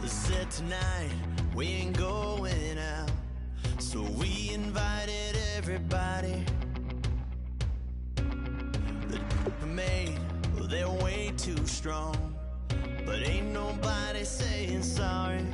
Said tonight we ain't going out, so we invited everybody. The made, well, they're way too strong, but ain't nobody saying sorry.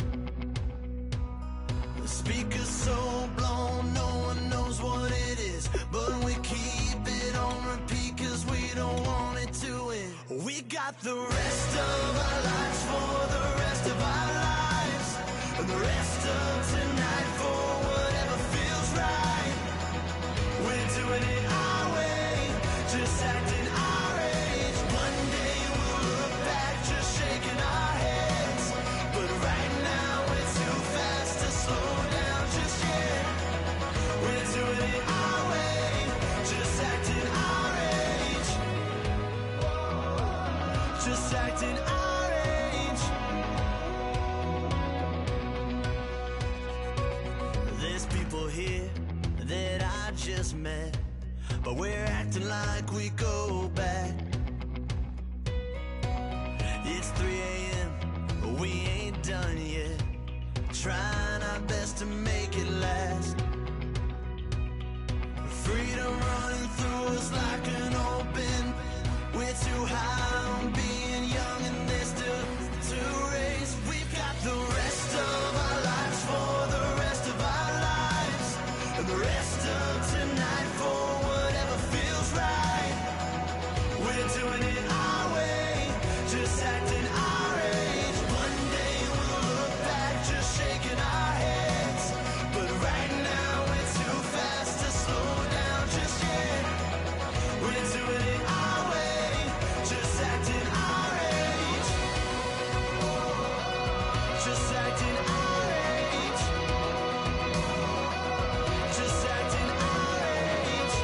The speaker's so blown, no one knows what it is, but we keep it on repeat cause we don't want it to end. We got the rest of our lives for the rest of our lives, and the rest of tonight for whatever feels right. We're doing it our way, just acting our age. One day we'll look back just shaking our heads, but right now we're too fast to slow down just yet. We're doing it our way, just acting our age, just acting our age. There's people here that I just met, but we're acting like we go back. It's 3 a.m., but we ain't done yet, trying our best to make it last. Freedom running through us like an open. We're too high on being young and there's still to race. We've got the rest of our lives for the rest of our lives, and the rest of tonight for whatever feels right. We're doing it our way, just acting our age. One day we'll look back just shaking our heads, but right now we're too fast to slow down just yet. We're doing it our way, just acting our age, just acting our age, just acting our age.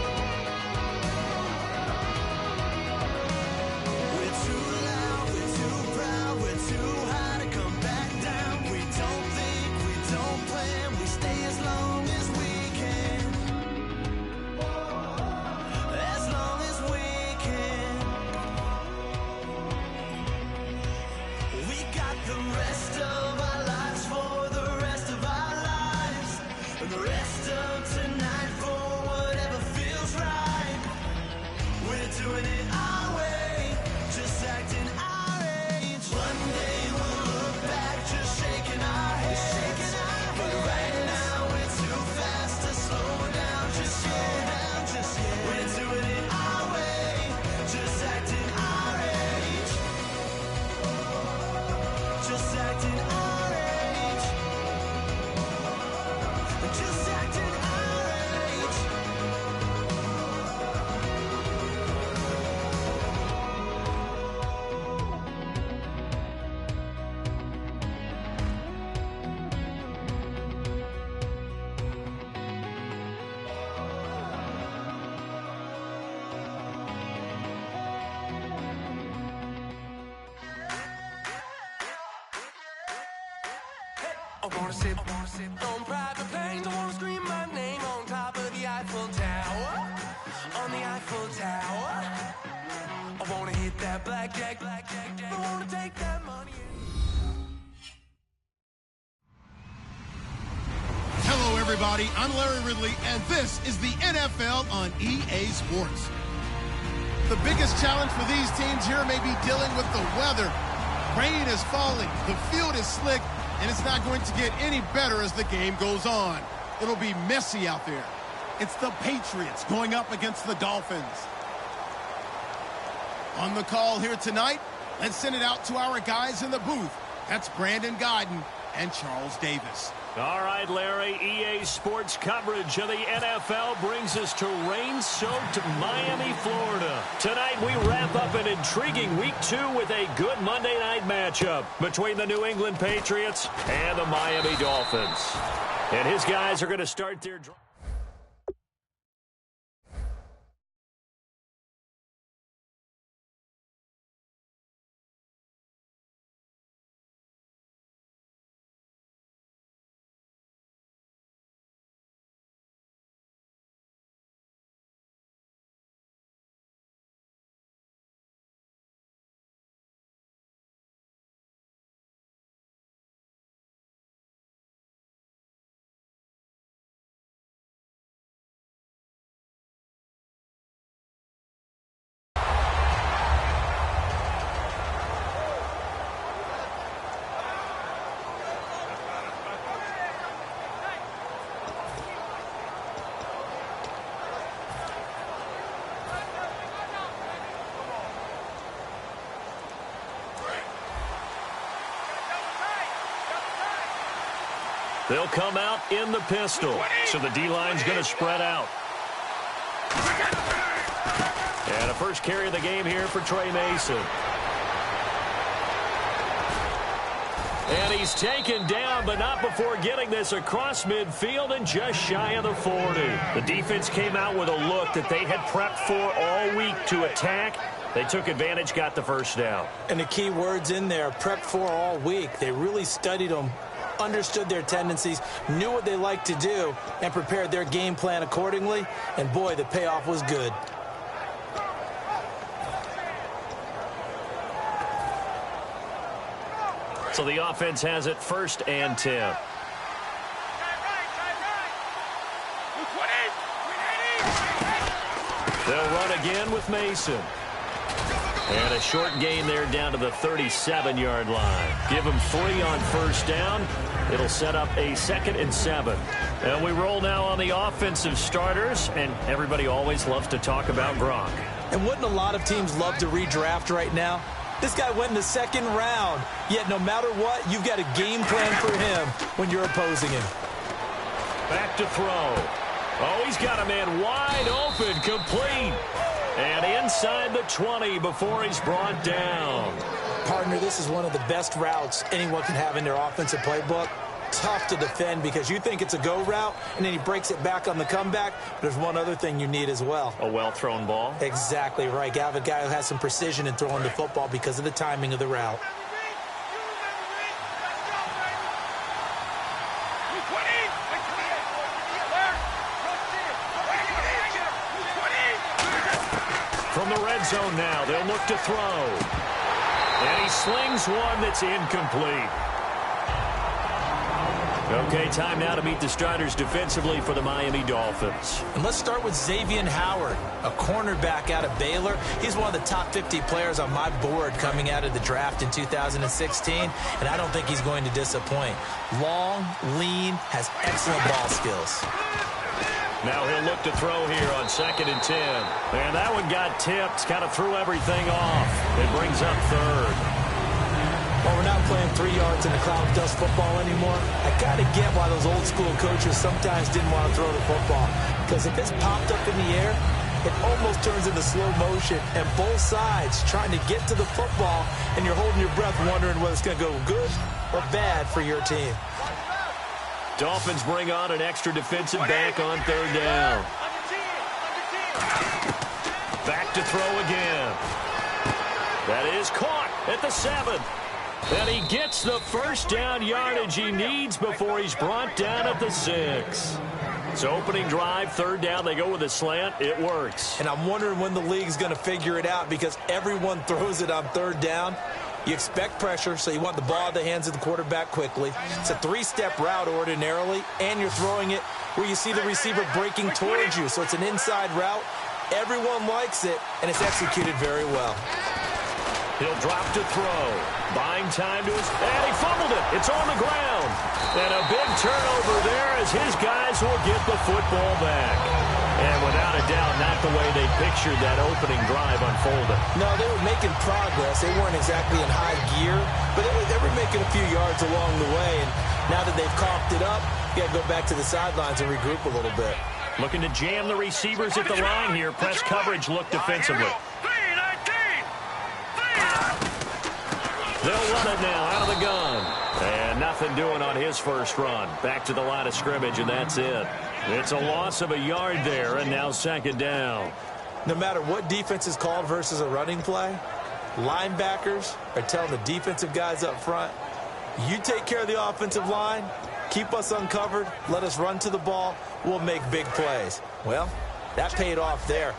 We're too loud, we're too proud, we're too high to come back down. We don't think, we don't plan, we stay as long as we can, as long as we can. We got the rest of our lives for the rest of our lives, and the rest of tonight for whatever feels right. We're doing it our way, just acting our age. One day we'll look back just shaking our heads, but right now we're too fast to slow down just yet. We're doing it our way, just acting our age, just acting our age, just acting our age. I wanna sip on private planes. I wanna scream my name on top of the Eiffel Tower, on the Eiffel Tower. I wanna hit that blackjack. I wanna take that money. Hello, everybody. I'm Larry Ridley, and this is the NFL on EA Sports. The biggest challenge for these teams here may be dealing with the weather. Rain is falling, the field is slick, and it's not going to get any better as the game goes on. It'll be messy out there. It's the Patriots going up against the Dolphins. On the call here tonight, let's send it out to our guys in the booth. That's Brandon Godden and Charles Davis. All right, Larry, EA Sports coverage of the NFL brings us to rain-soaked Miami, Florida. Tonight, we wrap up an intriguing Week 2 with a good Monday night matchup between the New England Patriots and the Miami Dolphins. And his guys are going to start their drive. They'll come out in the pistol. So the D-line's going to spread out. And a first carry of the game here for Trey Mason. And he's taken down, but not before getting this across midfield and just shy of the 40. The defense came out with a look that they had prepped for all week to attack. They took advantage, got the first down. And the key words in there, prepped for all week. They really studied them, understood their tendencies, knew what they liked to do, and prepared their game plan accordingly. And, boy, the payoff was good. So the offense has it 1st and 10. They'll run again with Mason. And a short gain there down to the 37-yard line. Give them 3 on 1st down. It'll set up a 2nd and 7. And we roll now on the offensive starters, and everybody always loves to talk about Gronk. And wouldn't a lot of teams love to redraft right now? This guy went in the 2nd round, yet no matter what, you've got a game plan for him when you're opposing him. Back to throw. Oh, he's got a man wide open, complete. And inside the 20 before he's brought down. Partner, this is one of the best routes anyone can have in their offensive playbook. Tough to defend because you think it's a go route, and then he breaks it back on the comeback. There's one other thing you need as well. A well-thrown ball? Exactly right. You have a guy who has some precision in throwing the football because of the timing of the route. From the red zone now, they'll look to throw. And he slings one that's incomplete. Okay, time now to meet the starters defensively for the Miami Dolphins. And let's start with Xavier Howard, a cornerback out of Baylor. He's one of the top 50 players on my board coming out of the draft in 2016, and I don't think he's going to disappoint. Long, lean, has excellent ball skills. Now he'll look to throw here on 2nd and 10. And that one got tipped, kind of threw everything off. It brings up 3rd. Well, we're not playing 3 yards in the cloud of dust football anymore. I got to get why those old school coaches sometimes didn't want to throw the football. Because if it's popped up in the air, it almost turns into slow motion. And both sides trying to get to the football, and you're holding your breath wondering whether it's going to go good or bad for your team. Dolphins bring on an extra defensive back on 3rd down. Back to throw again. That is caught at the 7th. And he gets the 1st down yardage he needs before he's brought down at the 6. So opening drive, 3rd down, they go with a slant. It works. And I'm wondering when the league's going to figure it out because everyone throws it on 3rd down. You expect pressure, so you want the ball in the hands of the quarterback quickly. It's a 3-step route ordinarily, and you're throwing it where you see the receiver breaking towards you. So it's an inside route. Everyone likes it, and it's executed very well. He'll drop to throw. Buying time to his... And he fumbled it. It's on the ground. And a big turnover there as his guys will get the football back. And without a doubt, not the way they pictured that opening drive unfolding. No, they were making progress. They weren't exactly in high gear, but they were making a few yards along the way. And now that they've coughed it up, you got to go back to the sidelines and regroup a little bit. Looking to jam the receivers at the line here. Press coverage look defensively. They'll run it now out of the gun. And nothing doing on his first run. Back to the line of scrimmage, and that's it. It's a loss of a yard there, and now 2nd down. No matter what defense is called versus a running play, linebackers are telling the defensive guys up front, you take care of the offensive line, keep us uncovered, let us run to the ball, we'll make big plays. Well, that paid off there.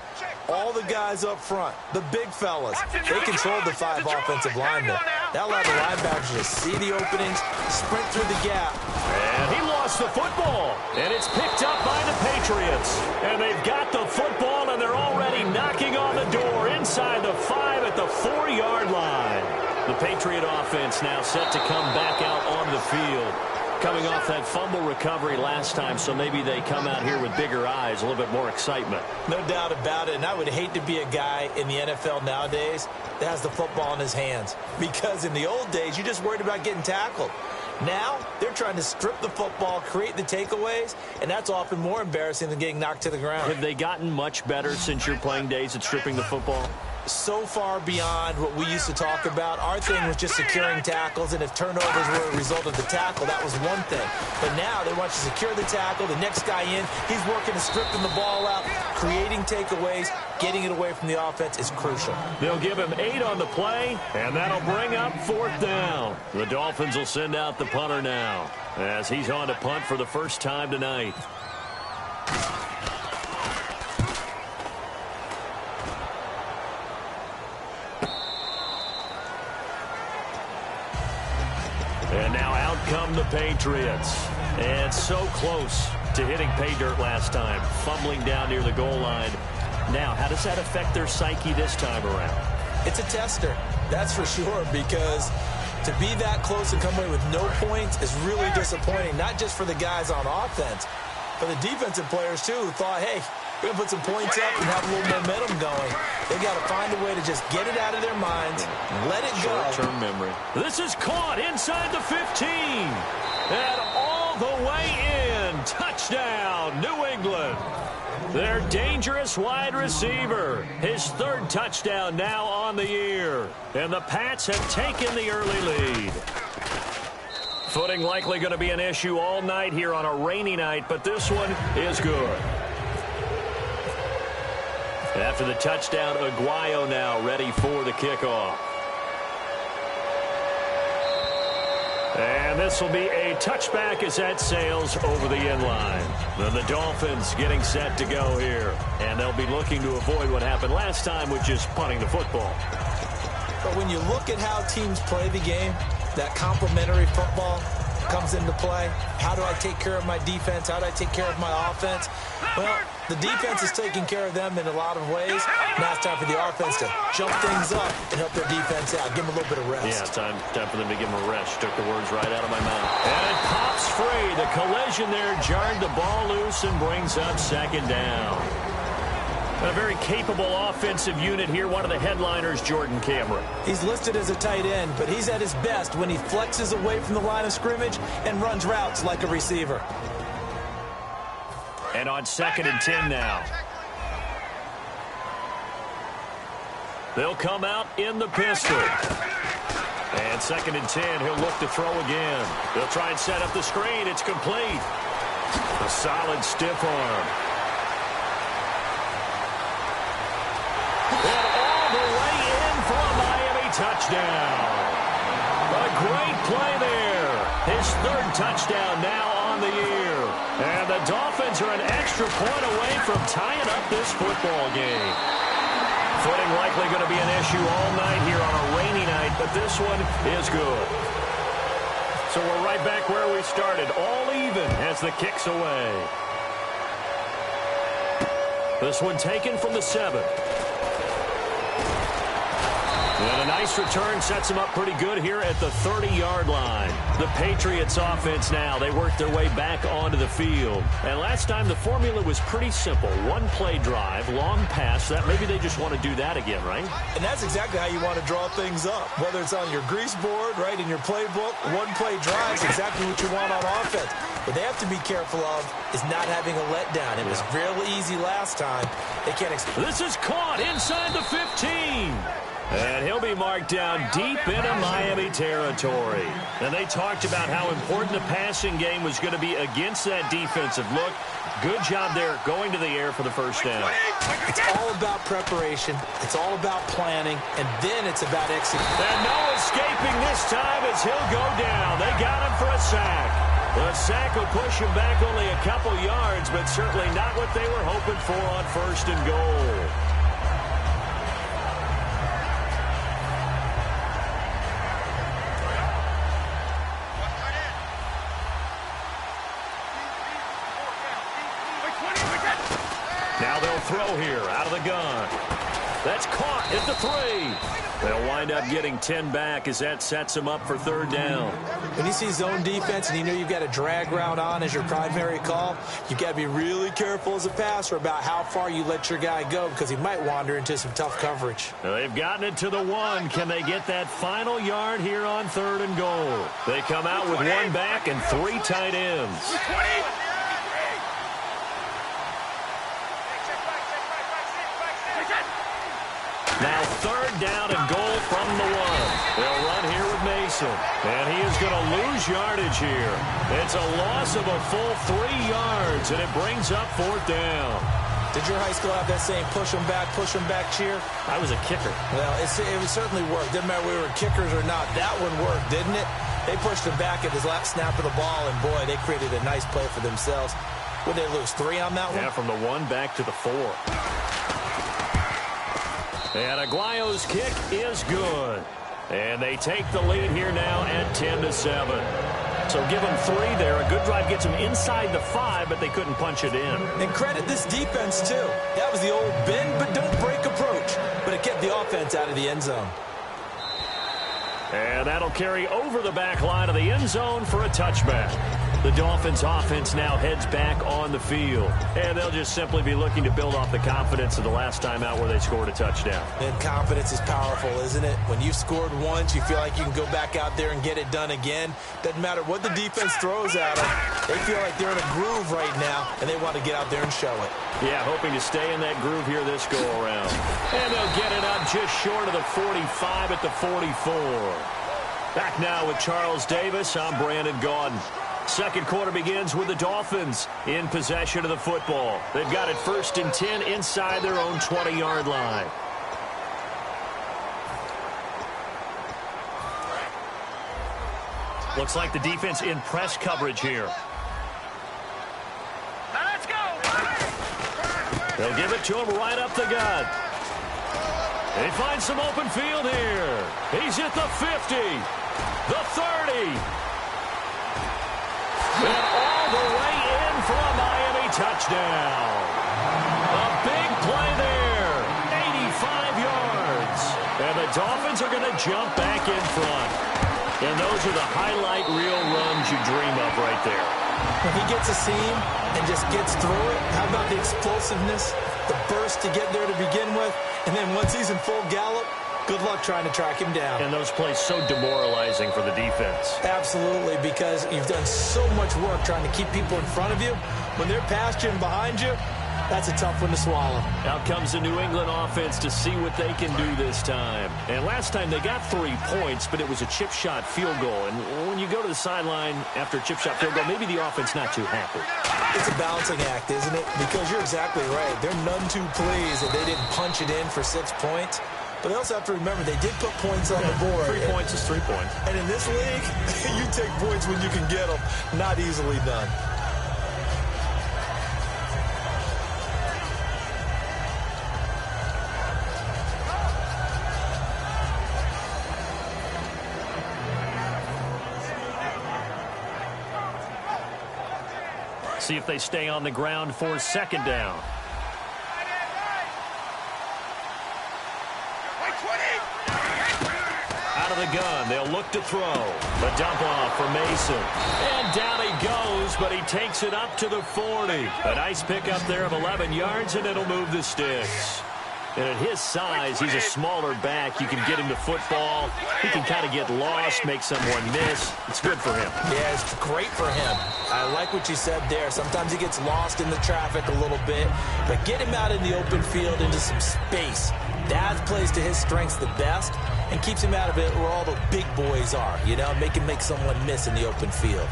All the guys up front, the big fellas, they controlled the 5 offensive linemen. That allowed the linebackers to see the openings, sprint through the gap. And he lost the football, and it's picked up by the Patriots. And they've got the football, and they're already knocking on the door inside the 5 at the 4-yard line. The Patriot offense now set to come back out on the field. coming off that fumble recovery last time, so maybe they come out here with bigger eyes, a little bit more excitement. No doubt about it, and I would hate to be a guy in the NFL nowadays that has the football in his hands, because in the old days, you just worried about getting tackled. Now, they're trying to strip the football, create the takeaways, and that's often more embarrassing than getting knocked to the ground. Have they gotten much better since your playing days at stripping the football? So far beyond what we used to talk about. Our thing was just securing tackles, and if turnovers were a result of the tackle, that was one thing. But now they want you to secure the tackle, the next guy in, he's working to stripping the ball out, creating takeaways, getting it away from the offense is crucial. They'll give him 8 on the play, and that'll bring up 4th down. The Dolphins will send out the punter now, as he's on to punt for the first time tonight. And now out come the Patriots. And so close to hitting pay dirt last time, fumbling down near the goal line. Now, how does that affect their psyche this time around? It's a tester, that's for sure, because to be that close and come away with no points is really disappointing, not just for the guys on offense, but the defensive players, too, who thought, hey, we're going to put some points up and have a little momentum going. They got to find a way to just get it out of their minds, let it go. Short-term memory. This is caught inside the 15. And all the way in. Touchdown, New England. Their dangerous wide receiver. His 3rd touchdown now on the year. And the Pats have taken the early lead. Footing likely going to be an issue all night here on a rainy night, but this one is good. After the touchdown, Aguayo now ready for the kickoff. And this will be a touchback as that sails over the end line. The Dolphins getting set to go here. And they'll be looking to avoid what happened last time with just punting the football. But when you look at how teams play the game, that complementary football comes into play. How do I take care of my defense? How do I take care of my offense? Well, the defense is taking care of them in a lot of ways. Now it's time for the offense to jump things up and help their defense out. Give them a little bit of rest. Yeah, time for them to give them a rest. Took the words right out of my mouth. And it pops free. The collision there jarred the ball loose and brings up 2nd down. A very capable offensive unit here. One of the headliners, Jordan Cameron. He's listed as a tight end, but he's at his best when he flexes away from the line of scrimmage and runs routes like a receiver. And on 2nd and 10 now. They'll come out in the pistol. And 2nd and 10, he'll look to throw again. They'll try and set up the screen. It's complete. A solid stiff arm. And all the way in for a Miami touchdown. A great play there. His 3rd touchdown now on the year. And the Dolphins are an extra point away from tying up this football game. Footing likely going to be an issue all night here on a rainy night, but this one is good. So we're right back where we started, all even as the kick's away. This one taken from the 7. And a nice return sets them up pretty good here at the 30-yard line. The Patriots offense now, they work their way back onto the field. And last time the formula was pretty simple. 1-play drive, long pass. That maybe they just want to do that again, right? And that's exactly how you want to draw things up. Whether it's on your grease board, right, in your playbook, 1-play drive is exactly what you want on offense. What they have to be careful of is not having a letdown. It was real easy last time. They can't expect. This is caught inside the 15. And he'll be marked down deep into Miami territory. And they talked about how important the passing game was going to be against that defensive look. Good job there going to the air for the first down. It's all about preparation. It's all about planning. And then it's about execution. And no escaping this time as he'll go down. They got him for a sack. The sack will push him back only a couple yards, but certainly not what they were hoping for on 1st and goal. Now they'll throw here out of the gun. That's caught at the 3. They'll wind up getting 10 back as that sets them up for third down. When you see zone defense and you know you've got a drag route on as your primary call, you've got to be really careful as a passer about how far you let your guy go because he might wander into some tough coverage. They've gotten it to the 1. Can they get that final yard here on 3rd and goal? They come out with 1 back and 3 tight ends. Now 3rd down and goal from the 1. They'll run here with Mason. And he is going to lose yardage here. It's a loss of a full 3 yards, and it brings up 4th down. Did your high school have that same push them back cheer? I was a kicker. Well, it certainly worked. Didn't matter whether we were kickers or not. That one worked, didn't it? They pushed him back at his last snap of the ball, and boy, they created a nice play for themselves. Would they lose 3 on that one? Yeah, from the 1 back to the 4. And Aguayo's kick is good. And they take the lead here now at 10-7. So give them 3 there. A good drive gets them inside the 5, but they couldn't punch it in. And credit this defense, too. That was the old bend but don't break approach. But it kept the offense out of the end zone. And that'll carry over the back line of the end zone for a touchback. The Dolphins offense now heads back on the field. And they'll just simply be looking to build off the confidence of the last time out where they scored a touchdown. And confidence is powerful, isn't it? When you've scored once, you feel like you can go back out there and get it done again. Doesn't matter what the defense throws at them. They feel like they're in a groove right now, and they want to get out there and show it. Yeah, hoping to stay in that groove here this go-around. And they'll get it up just short of the 45 at the 44. Back now with Charles Davis, I'm Brandon Gaudin. Second quarter begins with the Dolphins in possession of the football. They've got it 1st and 10 inside their own 20-yard line. Looks like the defense in press coverage here. Now let's go. They'll give it to him right up the gut. He finds some open field here. He's at the 50, the 30. And all the way in for a Miami touchdown. A big play there. 85 yards. And the Dolphins are going to jump back in front. And those are the highlight reel runs you dream of right there. When he gets a seam and just gets through it, how about the explosiveness, the burst to get there to begin with, and then once he's in full gallop, good luck trying to track him down. And those plays so demoralizing for the defense. Absolutely, because you've done so much work trying to keep people in front of you. When they're past you and behind you, that's a tough one to swallow. Out comes the New England offense to see what they can do this time. And last time they got 3 points, but it was a chip shot field goal. And when you go to the sideline after a chip shot field goal, maybe the offense not too happy. It's a balancing act, isn't it? Because you're exactly right. They're none too pleased that they didn't punch it in for 6 points. But they also have to remember they did put points on the board. 3 points is 3 points. And in this league, you take points when you can get them. Not easily done. See if they stay on the ground for 2nd down. Out of the gun, they'll look to throw. The dump off for Mason. And down he goes, but he takes it up to the 40. A nice pickup there of 11 yards, and it'll move the sticks. And at his size, he's a smaller back. You can get him to football. He can kind of get lost, make someone miss. It's good for him. Yeah, it's great for him. I like what you said there. Sometimes he gets lost in the traffic a little bit. But get him out in the open field into some space. That plays to his strengths the best and keeps him out of it where all the big boys are. You know, make him make someone miss in the open field.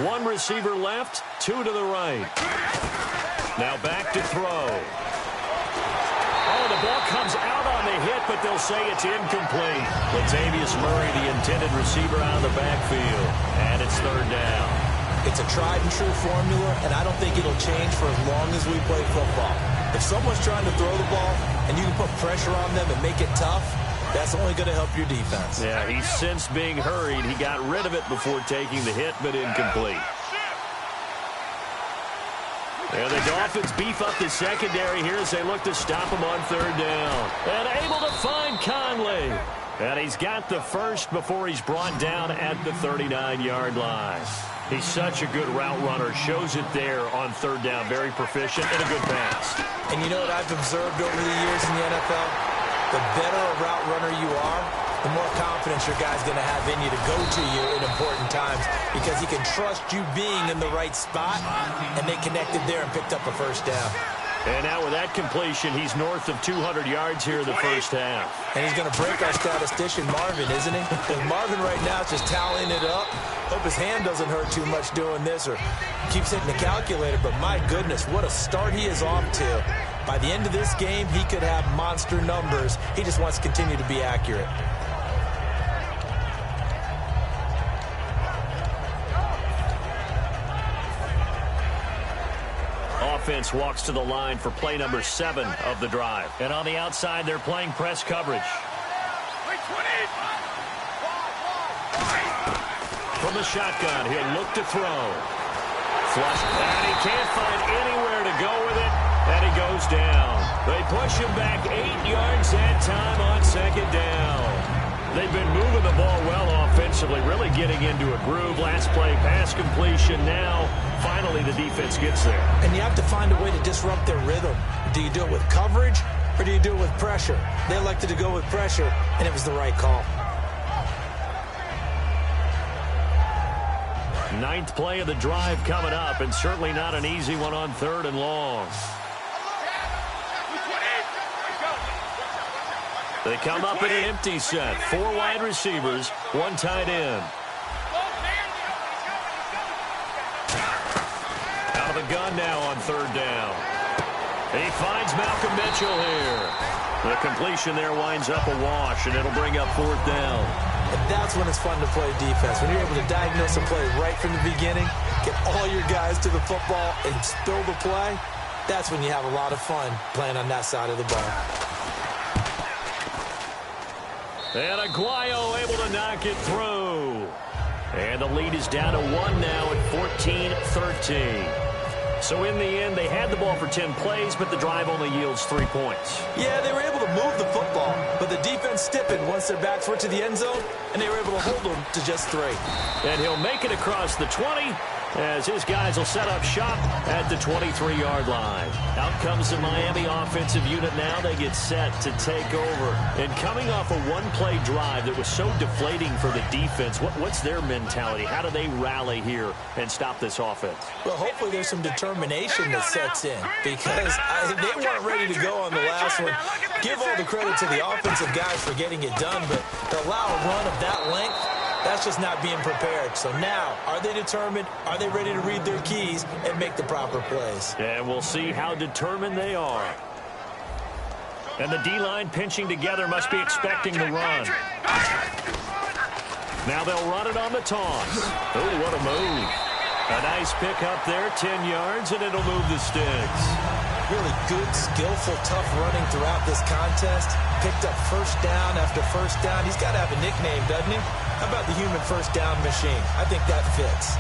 One receiver left, 2 to the right. Now back to throw. Oh, the ball comes out on the hit, but they'll say it's incomplete. Latavius Murray, the intended receiver, out of the backfield. And it's 3rd down. It's a tried-and-true formula, and I don't think it'll change for as long as we play football. If someone's trying to throw the ball and you can put pressure on them and make it tough, That's only going to help your defense. Yeah, he's since being hurried. He got rid of it before taking the hit, but incomplete. And the Dolphins beef up the secondary here as they look to stop him on third down. And able to find Conley. And he's got the first before he's brought down at the 39-yard line. He's such a good route runner. Shows it there on third down. Very proficient and a good pass. And you know what I've observed over the years in the NFL? The better a route runner you are, the more confidence your guy's going to have in you to go to you in important times because he can trust you being in the right spot, and they connected there and picked up a first down. And now with that completion, he's north of 200 yards here in the first half. And he's going to break our statistician Marvin, isn't he? Because Marvin right now is just tallying it up. Hope his hand doesn't hurt too much doing this or keeps hitting the calculator. But my goodness, what a start he is off to. By the end of this game, he could have monster numbers. He just wants to continue to be accurate. Offense walks to the line for play number 7 of the drive. And on the outside, they're playing press coverage. From the shotgun, he'll look to throw. Flush, and he can't find anywhere to go with it, and he goes down. They push him back 8 yards that time on second down. They've been moving the ball well offensively, really getting into a groove. Last play, pass completion. Now, finally, the defense gets there. And you have to find a way to disrupt their rhythm. Do you do it with coverage, or do you do it with pressure? They elected to go with pressure, and it was the right call. 9th play of the drive coming up, and certainly not an easy one on 3rd and long. They come up in an empty set. 4 wide receivers, 1 tight end. Out of the gun now on 3rd down. He finds Malcolm Mitchell here. The completion there winds up a wash, and it'll bring up 4th down. And that's when it's fun to play defense. When you're able to diagnose a play right from the beginning, get all your guys to the football, and spill the play, that's when you have a lot of fun playing on that side of the ball. And Aguayo able to knock it through. And the lead is down to 1 now at 14-13. So in the end, they had the ball for 10 plays, but the drive only yields 3 points. Yeah, they were able to move the football, but the defense stiffened once their backs were to the end zone, and they were able to hold them to just 3. And he'll make it across the 20 as his guys will set up shop at the 23-yard line. Out comes the Miami offensive unit now. They get set to take over. And coming off a one-play drive that was so deflating for the defense, what's their mentality? How do they rally here and stop this offense? Well, hopefully there's some determination that sets in because they weren't ready to go on the last one. Give all the credit to the offensive guys for getting it done, but to allow a run of that length, that's just not being prepared. So now, are they determined? Are they ready to read their keys and make the proper plays? And we'll see how determined they are. And the D-line pinching together must be expecting the run. Now they'll run it on the toss. Oh, what a move. A nice pick up there, 10 yards, and it'll move the sticks. Really good, skillful, tough running throughout this contest. Picked up first down after first down. He's got to have a nickname, doesn't he? How about the human first down machine? I think that fits.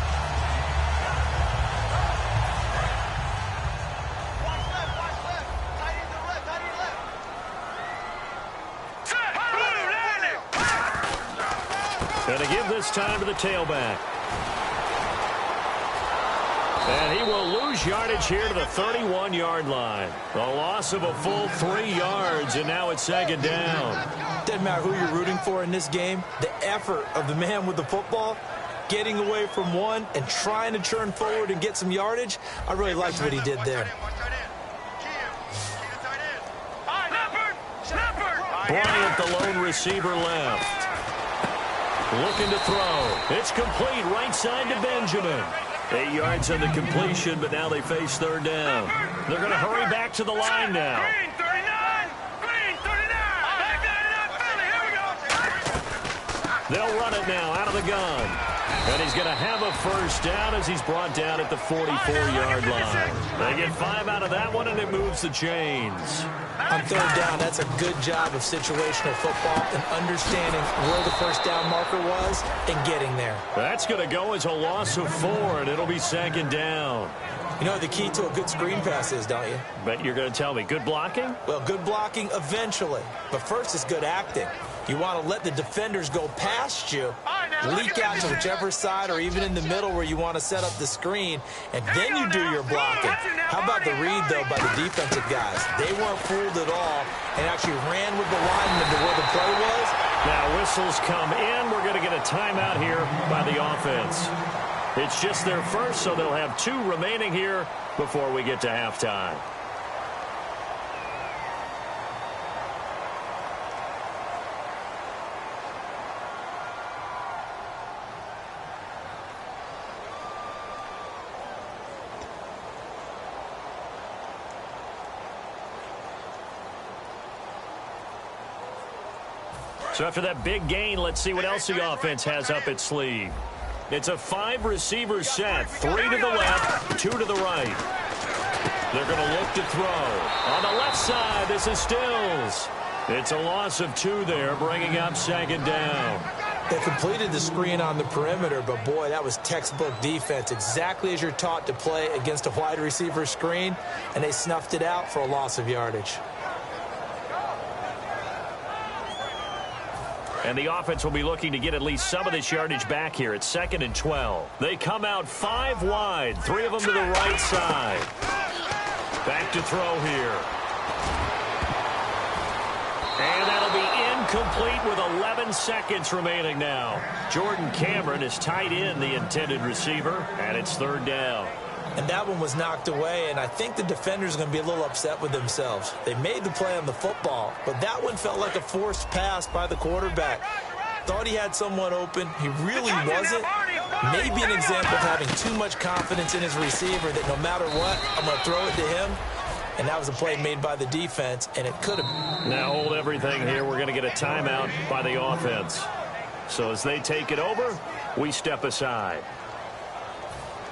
And to give this time to the tailback. And he will lose yardage here to the 31-yard line. A loss of a full 3 yards, and now it's second down. Doesn't matter who you're rooting for in this game. The effort of the man with the football, getting away from one and trying to turn forward and get some yardage, I really liked what he did there. Bryant, the lone receiver, left. Looking to throw. It's complete right side to Benjamin. 8 yards on the completion, but now they face third down. They're going to hurry back to the line now. Green 39! Green 39! Back 39, Philly, here we go! They'll run it now out of the gun. And he's going to have a first down as he's brought down at the 44-yard line. They get 5 out of that one, and it moves the chains. On third down, that's a good job of situational football and understanding where the first down marker was and getting there. That's going to go as a loss of 4, and it'll be second down. You know what the key to a good screen pass is, don't you? Bet you're going to tell me. Good blocking? Well, good blocking eventually. But first is good acting. You want to let the defenders go past you, leak out to whichever side or even in the middle where you want to set up the screen, and then you do your blocking. How about the read, though, by the defensive guys? They weren't fooled at all and actually ran with the lineman to where the play was. Now whistles come in. We're going to get a timeout here by the offense. It's just their first, so they'll have 2 remaining here before we get to halftime. So after that big gain, let's see what else the offense has up its sleeve. It's a 5-receiver set, 3 to the left, 2 to the right. They're going to look to throw. On the left side, this is Stills. It's a loss of 2 there, bringing up second down. They completed the screen on the perimeter, but boy, that was textbook defense, exactly as you're taught to play against a wide receiver screen, and they snuffed it out for a loss of yardage. And the offense will be looking to get at least some of this yardage back here. It's 2nd and 12. They come out 5 wide, 3 of them to the right side. Back to throw here. And that'll be incomplete with 11 seconds remaining now. Jordan Cameron is tied in the intended receiver, and it's 3rd down. And that one was knocked away, and I think the defenders are going to be a little upset with themselves. They made the play on the football, but that one felt like a forced pass by the quarterback. Thought he had someone open. He really wasn't. Maybe an example of having too much confidence in his receiver that no matter what, I'm going to throw it to him. And that was a play made by the defense, and it could have. Now hold everything here. We're going to get a timeout by the offense. So as they take it over, we step aside.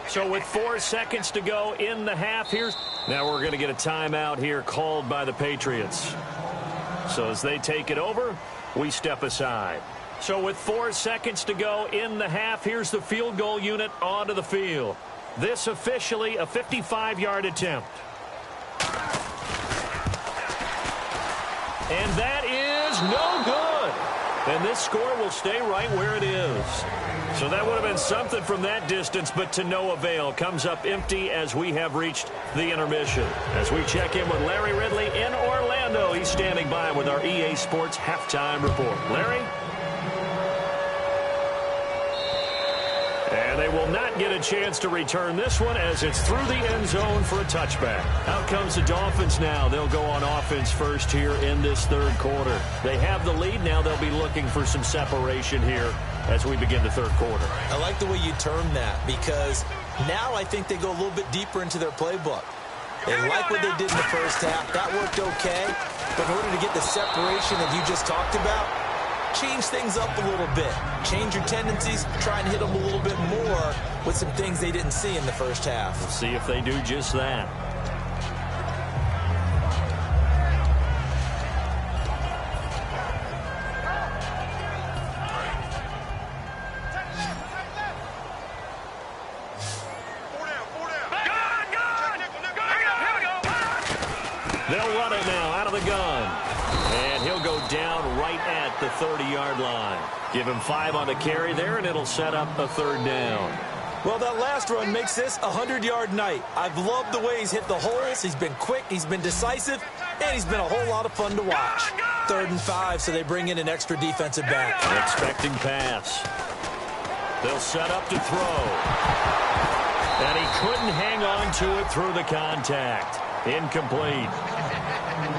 So with 4 seconds to go in the half here, now we're going to get a timeout here called by the Patriots. So as they take it over, we step aside. So with 4 seconds to go in the half, here's the field goal unit onto the field. This officially a 55-yard attempt. And that is no good. And this score will stay right where it is. So that would have been something from that distance, but to no avail. Comes up empty as we have reached the intermission. As we check in with Larry Ridley in Orlando. He's standing by with our EA Sports halftime report. Larry? And they will not get a chance to return this one as it's through the end zone for a touchback. Out comes the Dolphins now. They'll go on offense first here in this 3rd quarter. They have the lead. Now they'll be looking for some separation here as we begin the 3rd quarter. I like the way you term that because now I think they go a little bit deeper into their playbook. They like what they did in the first half. That worked okay. But in order to get the separation that you just talked about, change things up a little bit. Change your tendencies. Try and hit them a little bit more with some things they didn't see in the first half. We'll see if they do just that. They'll run it now out of the gun. And he'll go down right at the 30-yard line. Give him 5 on the carry there, and it'll set up a 3rd down. Well, that last run makes this a 100-yard night. I've loved the way he's hit the holes. He's been quick, he's been decisive, and he's been a whole lot of fun to watch. 3rd and 5, so they bring in an extra defensive back. An expecting pass. They'll set up to throw. And he couldn't hang on to it through the contact. Incomplete.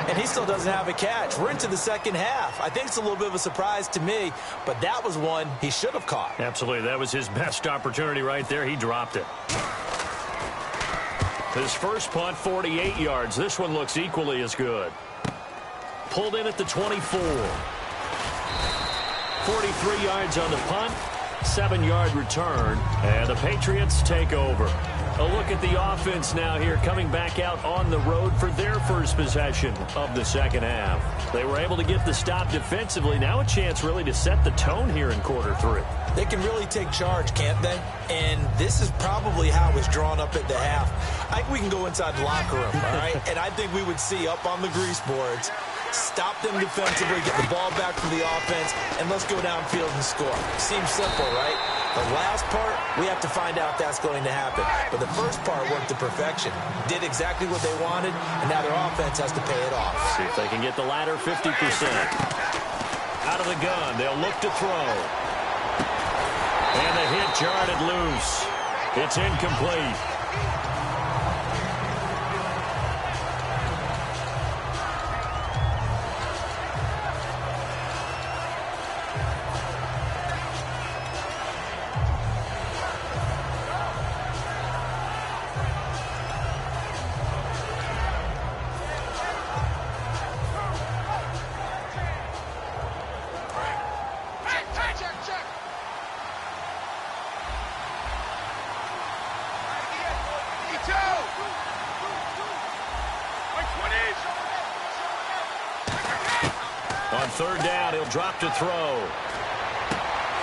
And he still doesn't have a catch. We're into the 2nd half. I think it's a little bit of a surprise to me, but that was one he should have caught. Absolutely. That was his best opportunity right there. He dropped it. His first punt, 48 yards. This one looks equally as good. Pulled in at the 24. 43 yards on the punt. 7-yard return, and the Patriots take over. A look at the offense now here, coming back out on the road for their first possession of the second half. They were able to get the stop defensively. Now a chance really to set the tone here in quarter 3. They can really take charge, can't they? And this is probably how it was drawn up at the half. I think we can go inside the locker room, all right? And I think we would see up on the grease boards, stop them defensively, get the ball back to the offense, and let's go downfield and score. Seems simple, right? The last part, we have to find out if that's going to happen. But the first part worked to perfection. Did exactly what they wanted, and now their offense has to pay it off. See if they can get the latter 50%. Out of the gun, they'll look to throw. And the hit jarred it loose. It's incomplete. On third down, he'll drop to throw.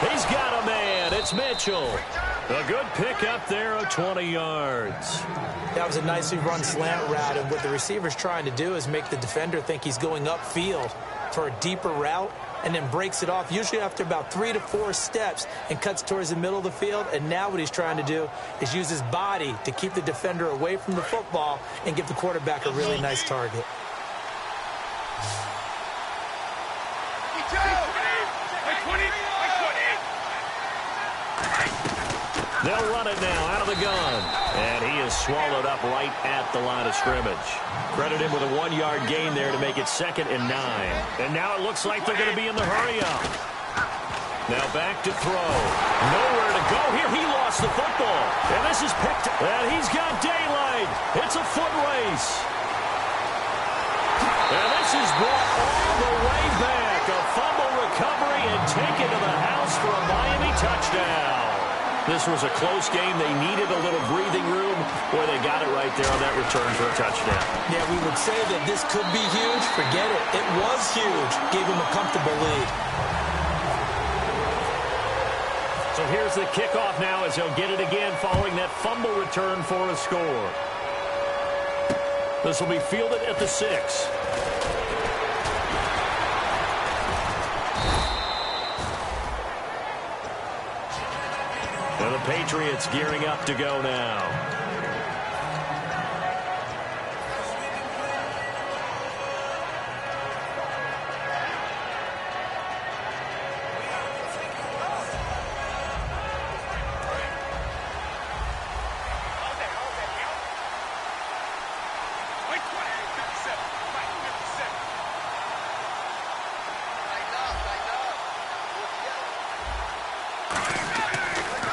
He's got a man. It's Mitchell. A good pick up there of 20 yards. That was a nicely run slant route, and what the receiver's trying to do is make the defender think he's going upfield for a deeper route, and then breaks it off, usually after about 3 to 4 steps, and cuts towards the middle of the field. And now what he's trying to do is use his body to keep the defender away from the football and give the quarterback a really nice target. They'll run it now out of the gun. And he is swallowed up right at the line of scrimmage. Credit him with a 1-yard gain there to make it 2nd and 9. And now it looks like they're going to be in the hurry-up. Now back to throw. Nowhere to go here. He lost the football. And this is picked up. And he's got daylight. It's a foot race. And this is brought all the way back. A fumble recovery and taken to the house for a Miami touchdown. This was a close game. They needed a little breathing room. Boy, they got it right there on that return for a touchdown. Yeah, we would say that this could be huge. Forget it. It was huge. Gave him a comfortable lead. So here's the kickoff now as he'll get it again following that fumble return for a score. This will be fielded at the 6. And the Patriots gearing up to go now.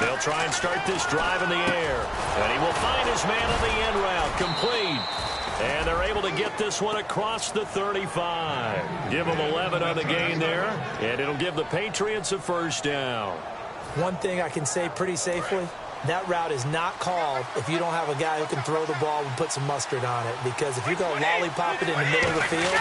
They'll try and start this drive in the air. And he will find his man on the end route. Complete. And they're able to get this one across the 35. Give them 11 on the gain there. And it'll give the Patriots a first down. One thing I can say pretty safely, that route is not called if you don't have a guy who can throw the ball and put some mustard on it. Because if you go lollipop it in the middle of the field,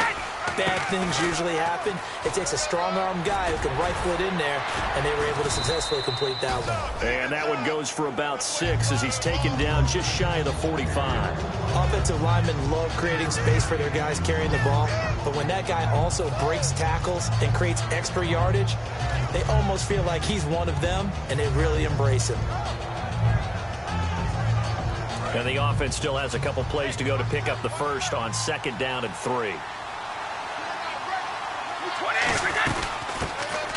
bad things usually happen. It takes a strong-arm guy who can rifle it in there, and they were able to successfully complete that one. And that one goes for about 6 as he's taken down just shy of the 45. Offensive linemen love creating space for their guys carrying the ball, but when that guy also breaks tackles and creates extra yardage, they almost feel like he's one of them, and they really embrace him. And the offense still has a couple plays to go to pick up the first on 2nd down and 3.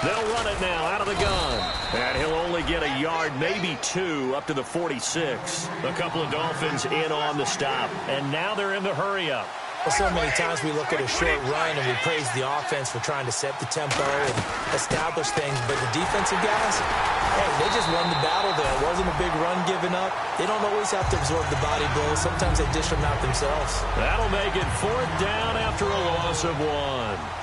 They'll run it now out of the gun. And he'll only get a yard, maybe 2, up to the 46. A couple of Dolphins in on the stop. And now they're in the hurry-up. Well, so many times we look at a short run and we praise the offense for trying to set the tempo and establish things. But the defensive guys, hey, they just won the battle there. It wasn't a big run given up. They don't always have to absorb the body blows. Sometimes they dish them out themselves. That'll make it 4th down after a loss of 1.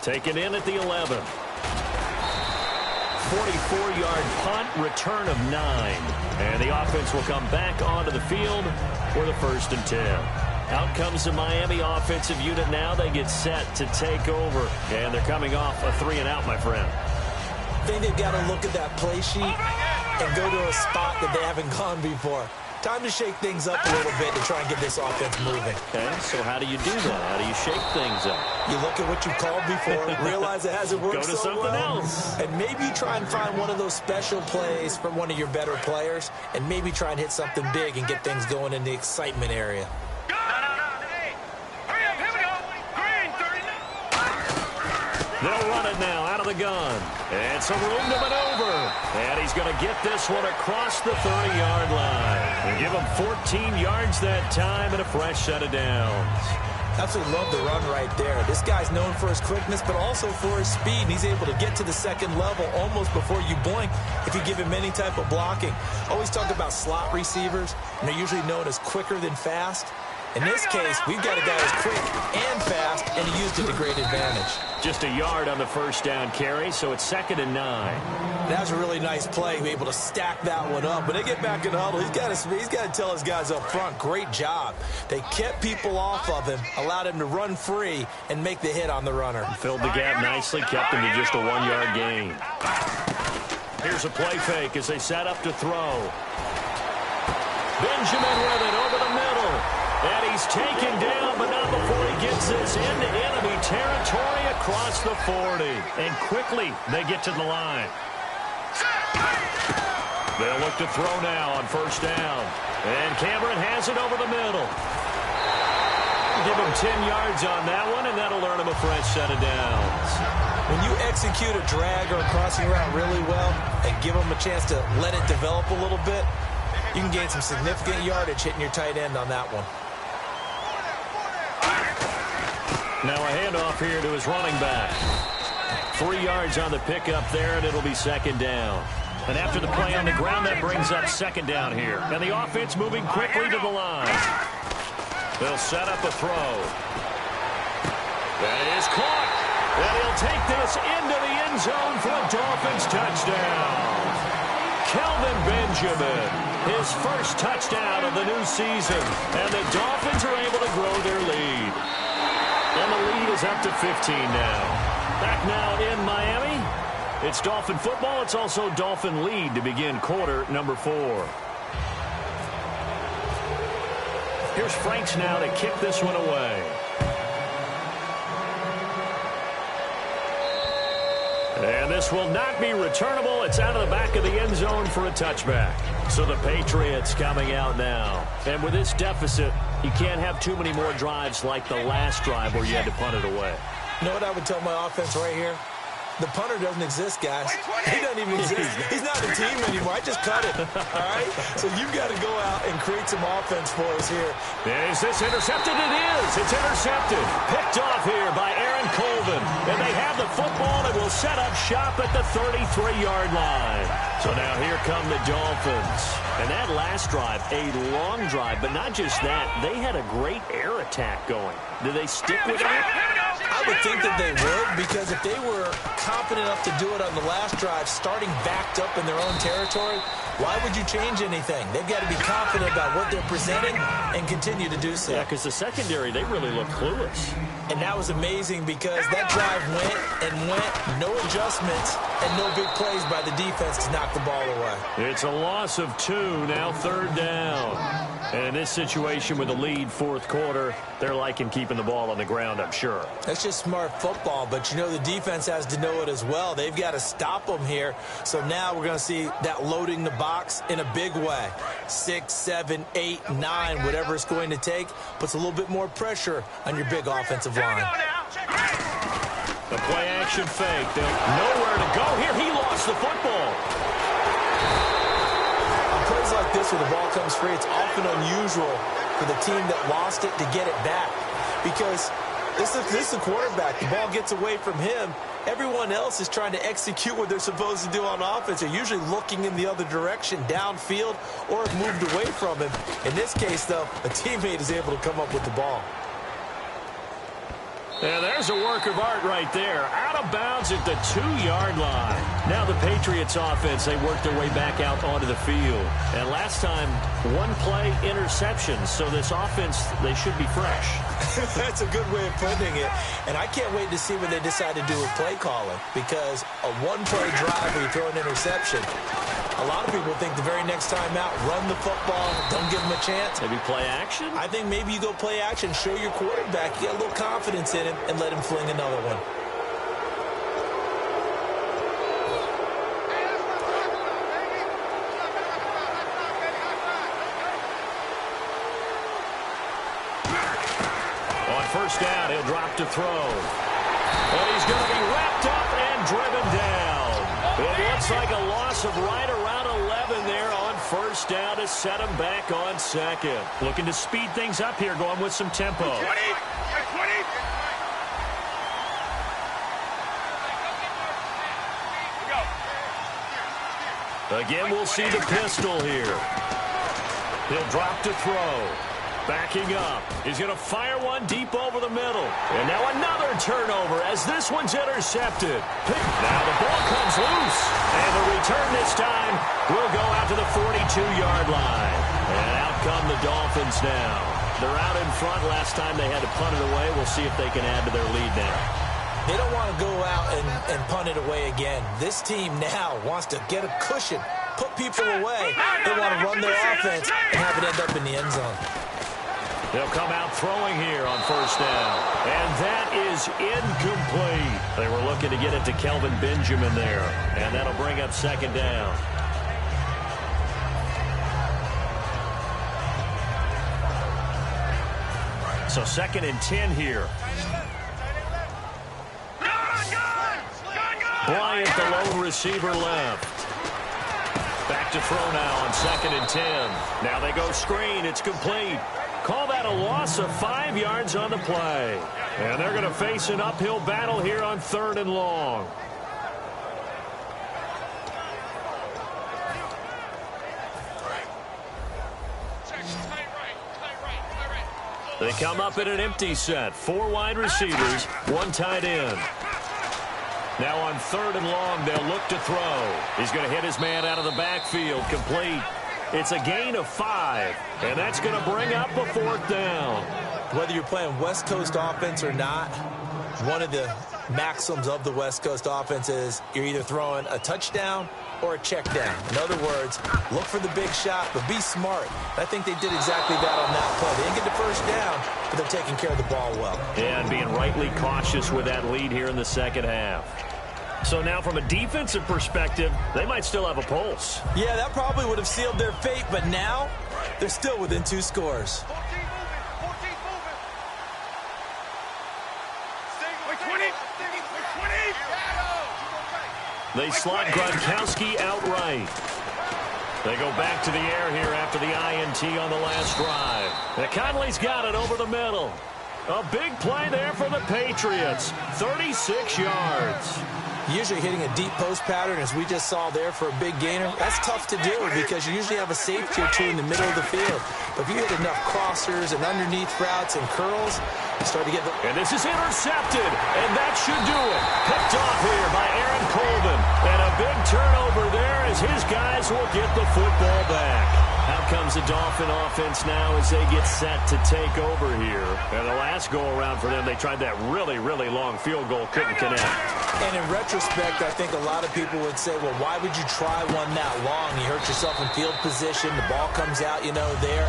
Taken in at the 11. 44-yard punt, return of 9. And the offense will come back onto the field for the 1st and 10. Out comes the Miami offensive unit now. They get set to take over. And they're coming off a 3-and-out, my friend. I think they've got to look at that play sheet and go to a spot that they haven't gone before. Time to shake things up a little bit to try and get this offense moving. Okay, so how do you do that? How do you shake things up? You look at what you called before, realize it hasn't worked so well. Go to something else. And maybe try and find one of those special plays from one of your better players, and maybe try and hit something big and get things going in the excitement area. They'll run it now out of the gun. And some room to maneuver. And he's going to get this one across the 30-yard line. And give him 14 yards that time and a fresh set of downs. Absolutely love the run right there. This guy's known for his quickness, but also for his speed. And he's able to get to the second level almost before you blink if you give him any type of blocking. Always talk about slot receivers, and they're usually known as quicker than fast. In this case, we've got a guy who's quick and fast, and he used it to great advantage. Just a yard on the first down carry, so it's 2nd and 9. That's a really nice play, be able to stack that one up. When they get back in the huddle, he's got to tell his guys up front, great job. They kept people off of him, allowed him to run free, and make the hit on the runner. Filled the gap nicely, kept him to just a 1-yard gain. Here's a play fake as they set up to throw. Benjamin with it over the middle. And he's taken down, but not before he gets this into enemy territory across the 40. And quickly, they get to the line. They'll look to throw now on 1st down. And Cameron has it over the middle. Give him 10 yards on that one, and that'll earn him a fresh set of downs. When you execute a drag or a crossing route really well and give them a chance to let it develop a little bit, you can gain some significant yardage hitting your tight end on that one. Now a handoff here to his running back. 3 yards on the pickup there, and it'll be 2nd down. And after the play on the ground, that brings up 2nd down here. And the offense moving quickly to the line. They'll set up a throw. That is caught. And he'll take this into the end zone for a Dolphins touchdown. Kelvin Benjamin, his first touchdown of the new season. And the Dolphins are able to grow their lead. And the lead is up to 15 now. Back now in Miami. It's Dolphin football. It's also Dolphin lead to begin quarter number 4. Here's Franks now to kick this one away. And this will not be returnable. It's out of the back of the end zone for a touchback. So the Patriots coming out now. And with this deficit, you can't have too many more drives like the last drive where you had to punt it away. You know what I would tell my offense right here? The punter doesn't exist, guys. He doesn't even exist. He's not a team anymore. I just cut it, all right? So you've got to go out and create some offense for us here. Is this intercepted? It is. It's intercepted. Picked off here by Aaron Colvin. And they have the football and will set up shop at the 33-yard line. So now here come the Dolphins. And that last drive, a long drive, but not just that. They had a great air attack going. Do they stick with it? I would think that they would, because if they were confident enough to do it on the last drive, starting backed up in their own territory, why would you change anything? They've got to be confident about what they're presenting and continue to do so. Yeah, because the secondary, they really look clueless. And that was amazing because that drive went and went, no adjustments, and no big plays by the defense to knock the ball away. It's a loss of 2, now 3rd down. And in this situation with the lead 4th quarter, they're liking keeping the ball on the ground, I'm sure. That's just smart football, but you know the defense has to know it as well. They've got to stop them here. So now we're going to see that loading the box in a big way. 6, 7, 8, 9, whatever it's going to take, puts a little bit more pressure on your big offensive line. The play action fake. They'll nowhere to go here. He lost the football. On plays like this where the ball comes free, it's often unusual for the team that lost it to get it back, because this is the quarterback. The ball gets away from him. Everyone else is trying to execute what they're supposed to do on offense. They're usually looking in the other direction, downfield, or have moved away from him. In this case, though, a teammate is able to come up with the ball. And there's a work of art right there. Out of bounds at the 2-yard line. Now the Patriots offense, they worked their way back out onto the field. And last time, one play interception. So this offense, they should be fresh. That's a good way of putting it. And I can't wait to see what they decide to do with play calling. Because a one-play drive where you throw an interception, a lot of people think the very next time out, run the football, don't give them a chance. Maybe play action? I think maybe you go play action, show your quarterback, you got a little confidence in him, and let him fling another one. On first down, he'll drop to throw. And he's going to be wrapped up and driven down. It looks like a loss of right around 11 there on first down to set him back on second. Looking to speed things up here, going with some tempo. 20. Again, we'll see the pistol here. He'll drop to throw. Backing up. He's going to fire one deep over the middle. And now another turnover as this one's intercepted. Now the ball comes loose. And the return this time will go out to the 42-yard line. And out come the Dolphins now. They're out in front. Last time they had to punt it away. We'll see if they can add to their lead now. They don't want to go out and punt it away again. This team now wants to get a cushion, put people away. They want to run their offense and have it end up in the end zone. They'll come out throwing here on first down. And that is incomplete. They were looking to get it to Kelvin Benjamin there. And that'll bring up second down. So 2nd and 10 here. Bryant, the lone receiver, left. Back to throw now on 2nd and 10. Now they go screen. It's complete. Call that a loss of 5 yards on the play. And they're going to face an uphill battle here on 3rd and long. They come up in an empty set. 4 wide receivers, 1 tight end. Now on 3rd and long, they'll look to throw. He's going to hit his man out of the backfield. Complete. It's a gain of 5, and that's going to bring up a 4th down. Whether you're playing West Coast offense or not, one of the maxims of the West Coast offense is you're either throwing a touchdown or a check down. In other words, look for the big shot, but be smart. I think they did exactly that on that play. They didn't get the first down, but they're taking care of the ball well. And being rightly cautious with that lead here in the second half. So now from a defensive perspective, they might still have a pulse. Yeah, that probably would have sealed their fate, but now they're still within 2 scores. They slot Gronkowski outright. They go back to the air here after the INT on the last drive. And Conley's got it over the middle. A big play there for the Patriots. 36 yards. Usually hitting a deep post pattern, as we just saw there, for a big gainer, that's tough to do because you usually have a safety or two in the middle of the field. But if you hit enough crossers and underneath routes and curls, you start to get the... And this is intercepted, and that should do it. Picked off here by Aaron Colvin. And a big turnover there as his guys will get the football back. Out comes the Dolphin offense now as they get set to take over here. And the last go-around for them, they tried that really, really long field goal, couldn't connect. And in retrospect, I think a lot of people would say, well, why would you try one that long? You hurt yourself in field position. The ball comes out, you know, there.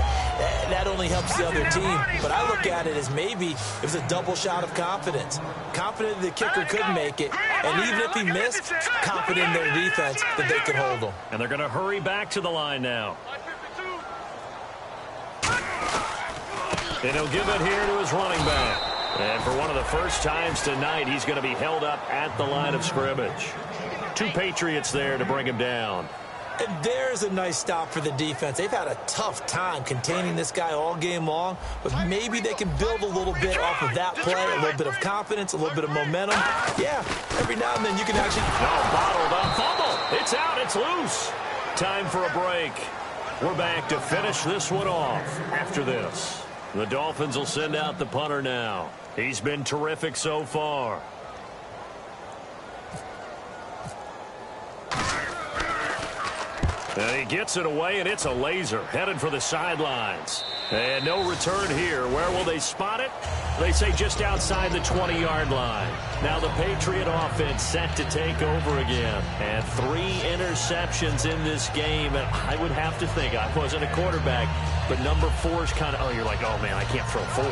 That only helps the other team. But I look at it as maybe it was a double shot of confidence. Confident the kicker could make it. And even if he missed, confident in their defense that they could hold him. And they're going to hurry back to the line now. And he'll give it here to his running back. And for one of the first times tonight, he's going to be held up at the line of scrimmage. 2 Patriots there to bring him down. And there's a nice stop for the defense. They've had a tough time containing this guy all game long, but maybe they can build a little bit off of that play, a little bit of confidence, a little bit of momentum. Yeah, every now and then you can actually... No, bottled up. Fumble. It's out. It's loose. Time for a break. We're back to finish this one off after this. The Dolphins will send out the punter now. He's been terrific so far. And he gets it away, and it's a laser headed for the sidelines. And no return here. Where will they spot it? They say just outside the 20-yard line. Now the Patriot offense set to take over again. And 3 interceptions in this game. And I would have to think, I wasn't a quarterback, but number 4 is kind of, oh, you're like, oh, man, I can't throw 4.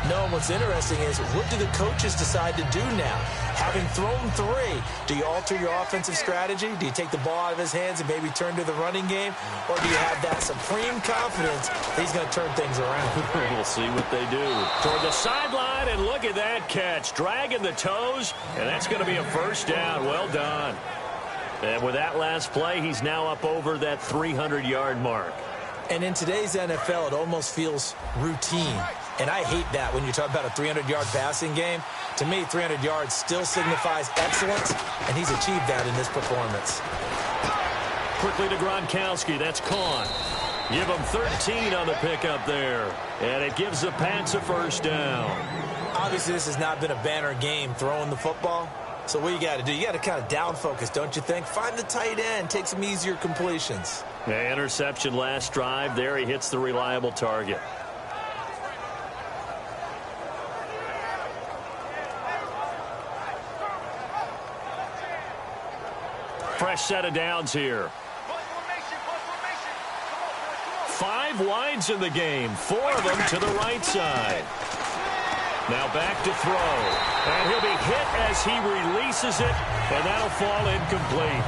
No, and what's interesting is, what do the coaches decide to do now? Having thrown 3, do you alter your offensive strategy? Do you take the ball out of his hands and maybe turn to the running game? Or do you have that supreme confidence that he's going to turn things around? We'll see what they do. Toward the sideline, and look at that catch. Dragging the toes, and that's going to be a first down. Well done. And with that last play, he's now up over that 300-yard mark. And in today's NFL, it almost feels routine. And I hate that when you talk about a 300-yard passing game. To me, 300 yards still signifies excellence, and he's achieved that in this performance. Quickly to Gronkowski. That's caught. Give him 13 on the pickup there. And it gives the Pats a first down. Obviously, this has not been a banner game throwing the football. So what you got to do, you got to kind of down focus, don't you think? Find the tight end. Take some easier completions. Yeah, interception last drive. There he hits the reliable target. Fresh set of downs here. 5 wides in the game. 4 of them to the right side. Now back to throw. And he'll be hit as he releases it. And that'll fall incomplete.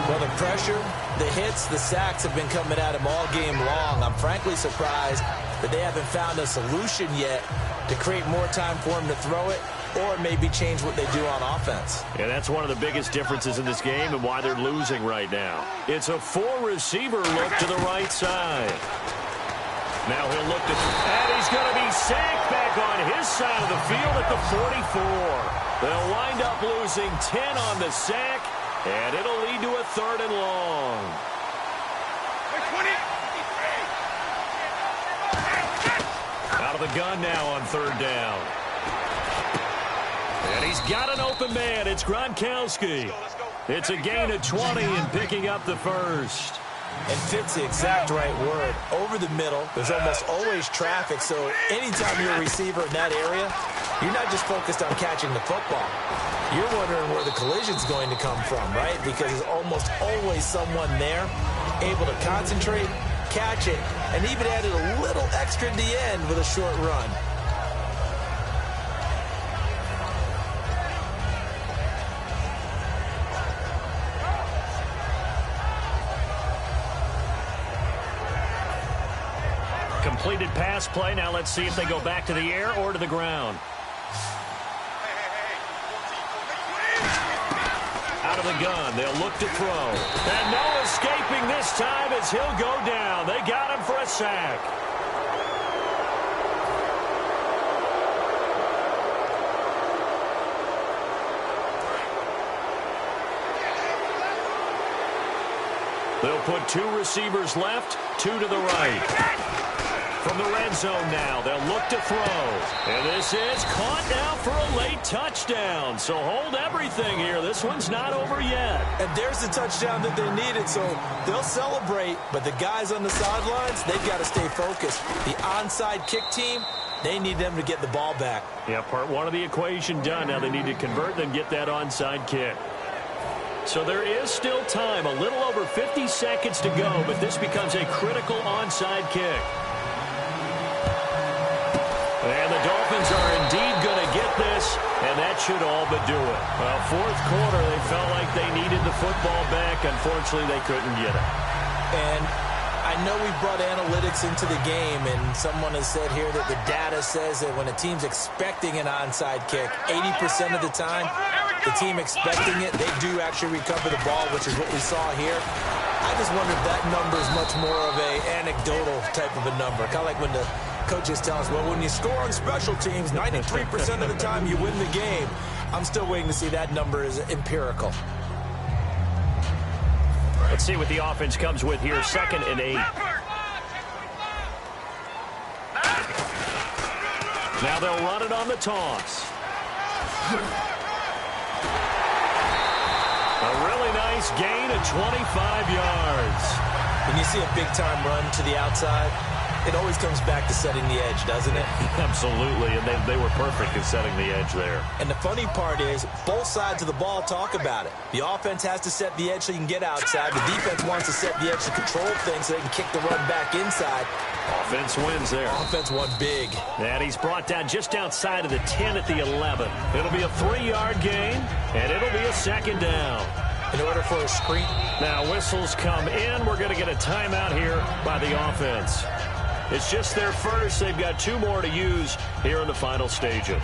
Well, the pressure, the hits, the sacks have been coming at him all game long. I'm frankly surprised that they haven't found a solution yet to create more time for him to throw it, or maybe change what they do on offense. Yeah, that's one of the biggest differences in this game and why they're losing right now. It's a 4-receiver look to the right side. Now he'll look to, and he's going to be sacked back on his side of the field at the 44. They'll wind up losing 10 on the sack, and it'll lead to a 3rd and long. Out of the gun now on 3rd down. And he's got an open man. It's Gronkowski. It's a gain of 20 and picking up the first. And fits the exact right word. Over the middle, there's almost always traffic, so anytime you're a receiver in that area, you're not just focused on catching the football. You're wondering where the collision's going to come from, right? Because there's almost always someone there able to concentrate, catch it, and even added a little extra at the end with a short run. Completed pass play. Now let's see if they go back to the air or to the ground. Out of the gun. They'll look to throw. And no escaping this time as he'll go down. They got him for a sack. They'll put 2 receivers left, 2 to the right. From the red zone now, they'll look to throw. And this is caught now for a late touchdown. So hold everything here. This one's not over yet. And there's the touchdown that they needed, so they'll celebrate. But the guys on the sidelines, they've got to stay focused. The onside kick team, they need them to get the ball back. Yeah, part 1 of the equation done. Now they need to convert and get that onside kick. So there is still time, a little over 50 seconds to go, but this becomes a critical onside kick. And the Dolphins are indeed going to get this, and that should all but do it. Well, 4th quarter, they felt like they needed the football back. Unfortunately, they couldn't get it. And I know we brought analytics into the game, and someone has said here that the data says that when a team's expecting an onside kick, 80% of the time, the team expecting it, they do actually recover the ball, which is what we saw here. I just wonder if that number is much more of a anecdotal type of a number. Kind of like when the coaches tell us, well, when you score on special teams, 93% of the time you win the game. I'm still waiting to see that number is empirical. Let's see what the offense comes with here. 2nd and 8. Now they'll run it on the toss. A really nice gain of 25 yards. When you see a big-time run to the outside, it always comes back to setting the edge, doesn't it? Absolutely, and they were perfect in setting the edge there. And the funny part is, both sides of the ball talk about it. The offense has to set the edge so you can get outside. The defense wants to set the edge to control things so they can kick the run back inside. Offense wins there. Offense won big. And he's brought down just outside of the 10 at the 11. It'll be a 3-yard gain, and it'll be a second down. In order for a screen. Now whistles come in. We're going to get a timeout here by the offense. It's just their first. They've got 2 more to use here in the final stages.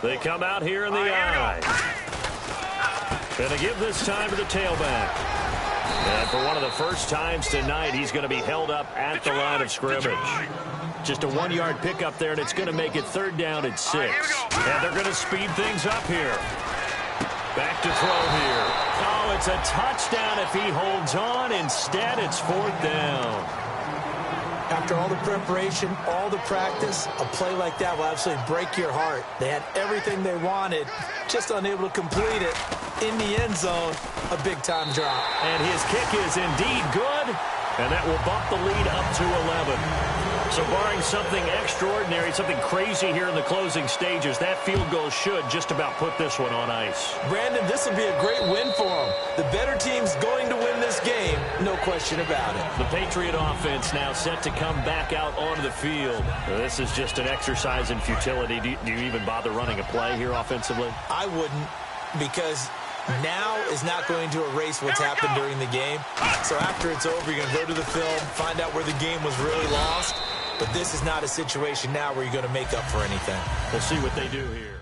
They come out here in the I. Going to give this time to the tailback. And for one of the first times tonight, he's going to be held up at the line of scrimmage. Just a 1-yard pickup there, and it's going to make it 3rd down and 6. And they're going to speed things up here. Back to throw here. Oh, it's a touchdown if he holds on. Instead, it's 4th down. After all the preparation, all the practice, a play like that will absolutely break your heart. They had everything they wanted, just unable to complete it. In the end zone, a big-time drop. And his kick is indeed good, and that will bump the lead up to 11. So barring something extraordinary, something crazy here in the closing stages, that field goal should just about put this one on ice. Brandon, this will be a great win for them. The better team's going to win this game, no question about it. The Patriot offense now set to come back out onto the field. This is just an exercise in futility. Do you even bother running a play here offensively? I wouldn't, because now is not going to erase what's happened during the game. So after it's over, you're going to go to the film, find out where the game was really lost. But this is not a situation now where you're going to make up for anything. We'll see what they do here.